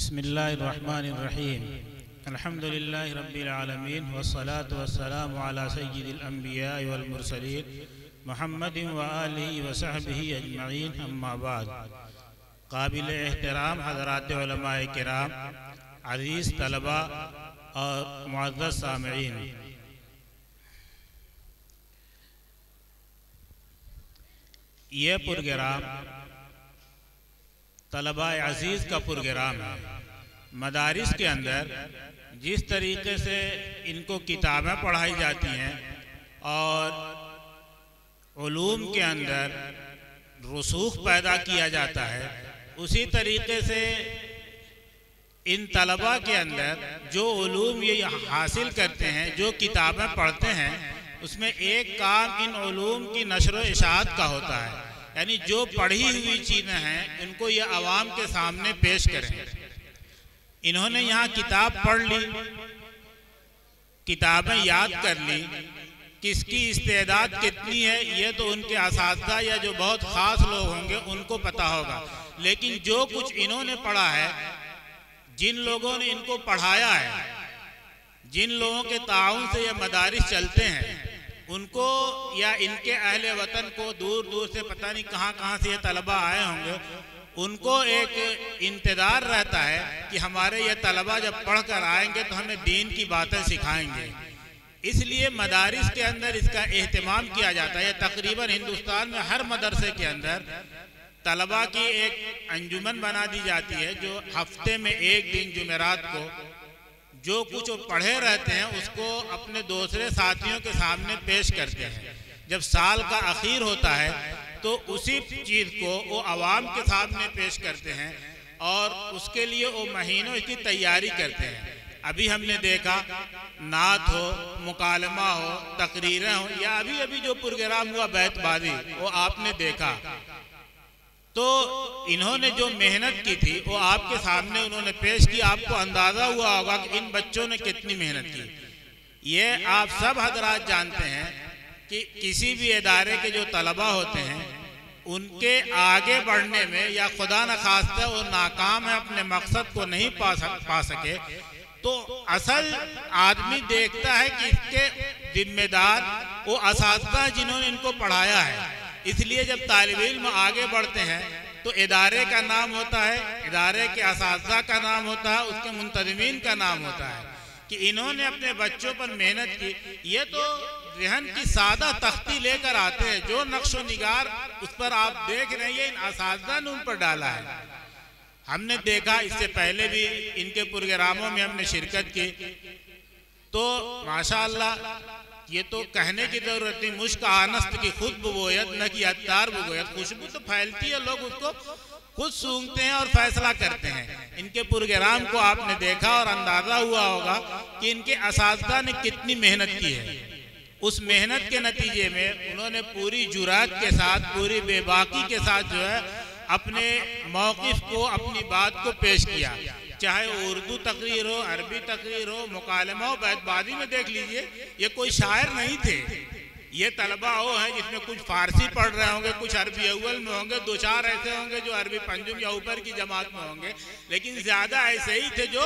बिस्मिल्लाहिर्रहमानिर्रहीम अल्हम्दुलिल्लाहि रब्बिल आलमीन वस्सलातु वस्सलामु अला सय्यिदिल अंबिया वल मुरसलीन मुहम्मदिन व आलिहि व सहबिहि अजमईन अम्मा बाद। काबिल एहतराम हज़रात उलमाए किराम, अज़ीज़ तलबा और मुअज़्ज़ज़ सामिईन, ये प्रोग्राम तलबा अज़ीज़ का प्रोग्राम है। मदारिस के अंदर जिस तरीके से इनको किताबें पढ़ाई जाती हैं और उलूम के अंदर रसूख पैदा किया जाता है, उसी तरीके से इन तलबा के अंदर जो उलूम ये हासिल करते हैं, जो किताबें पढ़ते हैं, उसमें एक काम इन उलूम की नशर व इशाअत का होता है। यानी जो पढ़ी हुई चीज़ें हैं उनको ये आवाम के सामने पेश करें। इन्होंने यहाँ किताब पढ़ ली, किताबें याद कर ली, किसकी इस्तेदाद कितनी है ये तो उनके असातिज़ा या जो बहुत ख़ास लोग होंगे उनको पता होगा। लेकिन जो कुछ इन्होंने पढ़ा है, जिन लोगों ने इनको पढ़ाया है, जिन लोगों के ताउन से ये मदारिस चलते हैं, उनको या इनके अहले वतन को दूर दूर से पता नहीं कहाँ से ये तलबा आए होंगे, उनको एक इंतज़ार रहता है कि हमारे ये तलबा जब पढ़ कर आएंगे तो हमें दीन की बातें सिखाएंगे। इसलिए मदारिस के अंदर इसका एहतमाम किया जाता है। तकरीबन हिंदुस्तान में हर मदरसे के अंदर तलबा की एक अंजुमन बना दी जाती है, जो हफ्ते में एक दिन जुमेरात को जो कुछ वो पढ़े रहते हैं उसको अपने दूसरे साथियों के सामने पेश करते हैं। जब साल का आखिर होता है तो उसी चीज़ को वो आवाम के सामने पेश करते हैं और उसके लिए वो महीनों इसकी तैयारी करते हैं। अभी हमने देखा नात हो, मुकालमा हो, तकरीरें हो, या अभी जो प्रोग्राम हुआ बैतबाजी, वो आपने देखा। तो इन्होंने जो मेहनत की थी वो आपके सामने उन्होंने पेश की। आपको अंदाज़ा हुआ होगा कि इन बच्चों ने कितनी मेहनत की। ये आप सब हजरात जानते हैं कि किसी भी इदारे के जो तलबा होते हैं उनके आगे बढ़ने में या खुदा न खास्ता वो नाकाम है, अपने मकसद को नहीं पा सके, तो असल आदमी देखता है कि इसके जिम्मेदार वो असातिज़ा जिन्होंने इनको पढ़ाया है। इसलिए जब तालिब इल्म आगे बढ़ते हैं तो इदारे का नाम होता है, इदारे के असातिज़ा का नाम होता है, उसके मुंतज़मीन का नाम होता है कि इन्होंने अपने बच्चों पर मेहनत की। ये तो जहन की सादा तख्ती लेकर आते हैं, जो नक्शो निगार उस पर आप देख रहे हैं इन असातिज़ा ने उन पर डाला है। हमने देखा, इससे पहले भी इनके प्रोग्रामों में हमने शिरकत की, तो माशाअल्लाह ये तो कहने की जरूरत नहीं, मुश्क आनस्त की खुद बोयत न कि अत्तार बोयत, खुशबू तो फैलती है, लोग उसको खुद सूंघते हैं और फैसला करते हैं। इनके प्रोग्राम को आपने देखा और अंदाजा हुआ होगा कि इनके असातिज़ा ने कितनी मेहनत की है। उस मेहनत के नतीजे में उन्होंने पूरी जुरात के साथ, पूरी बेबाकी के साथ जो है अपने मौक़िफ़ को, अपनी बात को पेश किया। चाहे उर्दू तकरीर हो, अरबी तकरीर हो, मुकालमा हो, बैतबाजी में देख लीजिए, ये कोई शायर नहीं थे। ये तलबा वो हैं जिसमें कुछ फारसी पढ़ रहे होंगे, कुछ अरबी अव्वल में होंगे, दो चार ऐसे होंगे जो अरबी पंजुम या ऊपर की जमात में होंगे, लेकिन ज़्यादा ऐसे ही थे जो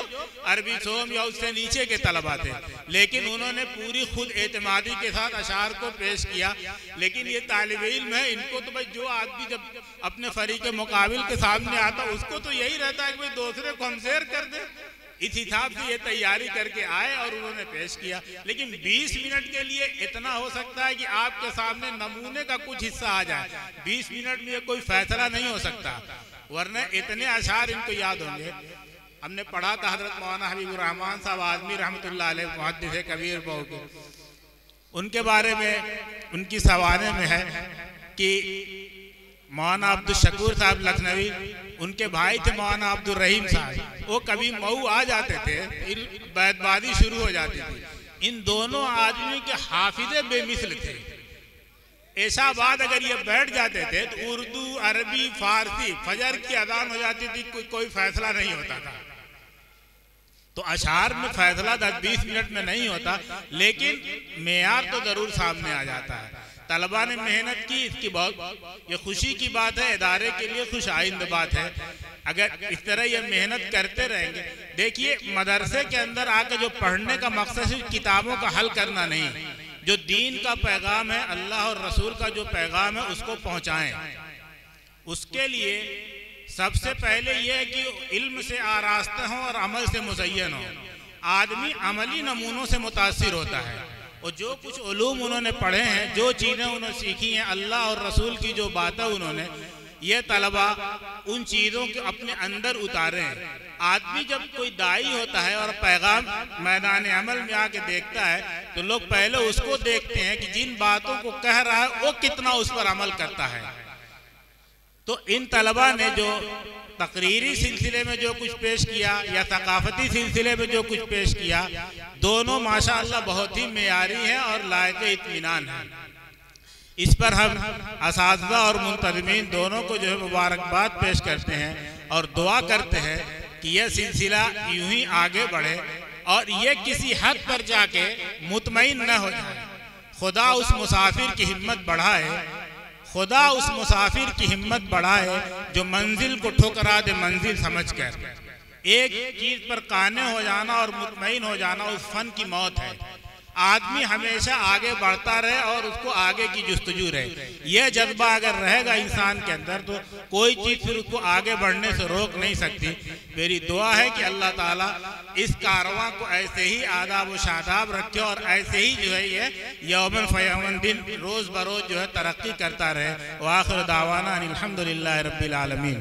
अरबी सोम या उससे नीचे के तलबा थे। लेकिन उन्होंने पूरी खुद एतमादी के साथ अशार को पेश किया। लेकिन ये तालिब इल्म है, इनको तो भाई जो आदमी जब अपने फरीक मुकाबिल के सामने आता उसको तो यही रहता है कि भाई दूसरे को हम शेर कर दे। इस हिसाब से ये तैयारी करके आए और उन्होंने पेश किया। लेकिन 20 मिनट के लिए इतना हो सकता है कि आपके सामने नमूने का कुछ हिस्सा आ जाए। 20 मिनट में ये कोई फैसला नहीं हो सकता, वरना इतने अशार इनको याद होंगे। हमने पढ़ा था हजरत मौलाना हबीबुर रहमान साहब आज़मी रहमतुल्लाह अलैह, मुहद्दिस कबीर बहु के, उनके बारे में उनकी सवाने में है कि मौलाना अब्दुल शकूर साहब लखनवी, उनके भाई थे मौलाना अब्दुल रहीम साहब, वो कभी मऊ आ जाते थे, बैतबाजी शुरू हो जाती थी। इन दोनों आदमी के हाफिज़े बेमिसल थे। ऐसा बात अगर ये बैठ जाते थे तो उर्दू, अरबी, फारसी, फजर की अजान हो जाती थी, कोई फैसला नहीं होता था। तो अशार में फैसला 10-20 मिनट में नहीं होता, लेकिन मेयार तो जरूर सामने आ जाता है। तलबा ने मेहनत की, इसकी बहुत ये खुशी की बात है, इदारे के लिए खुश आइंद बात है। अगर इस तरह ये मेहनत करते रहेंगे, देखिए मदरसे के अंदर आके जो पढ़ने का मकसद सिर्फ किताबों का हल करना नहीं, जो दीन का पैगाम है, अल्लाह और रसूल का जो पैगाम है उसको पहुंचाएं। उसके लिए सबसे पहले ये है कि इल्म से आरास्ता हो और अमल से मुज़य्यन हो। आदमी अमली नमूनों से मुतासिर होता है, और जो कुछ उलूम उन्होंने पढ़े हैं, जो चीज़ें उन्होंने सीखी हैं, अल्लाह और रसूल की जो बातें उन्होंने, ये तलबा उन चीज़ों को अपने अंदर उतारे हैं। आदमी जब कोई दाई होता है और पैगाम मैदान अमल में आके देखता है, तो लोग पहले उसको देखते हैं कि जिन बातों को कह रहा है वो कितना उस पर अमल करता है। तो इन तलबा ने जो तकरीरी सिलसिले में जो कुछ पेश किया या सकाफती सिलसिले में जो कुछ पेश किया, दोनों माशाअल्लाह बहुत ही मेयारी है और लायक इत्मीनान है। इस पर हम असातिज़ा और मुंतज़मीन दोनों को जो है मुबारकबाद पेश करते हैं और दुआ करते हैं कि यह सिलसिला यूं ही आगे बढ़े और ये किसी हद पर जाके मुतमईन न हो जाए। खुदा उस मुसाफिर की हिम्मत बढ़ाए, खुदा उस मुसाफिर की हिम्मत बढ़ाए जो मंजिल को ठुकरा दे मंजिल समझकर। एक चीज पर काने हो जाना और मुतमईन हो जाना उस फन की मौत है। आदमी हमेशा आगे बढ़ता रहे और उसको आगे की जुस्तजू रहे। यह जज्बा अगर रहेगा इंसान के अंदर तो कोई चीज फिर उसको आगे बढ़ने से रोक नहीं सकती। मेरी दुआ है कि अल्लाह ताला इस कारवां को ऐसे ही आदाब व शादाब रखे और ऐसे ही जो है ये यौमन फ़यौमन दिन रोज बरोज जो है तरक्की करता रहे। व आखिर दावाना अनिल हम्दुलिल्लाहि रब्बिल आलमीन।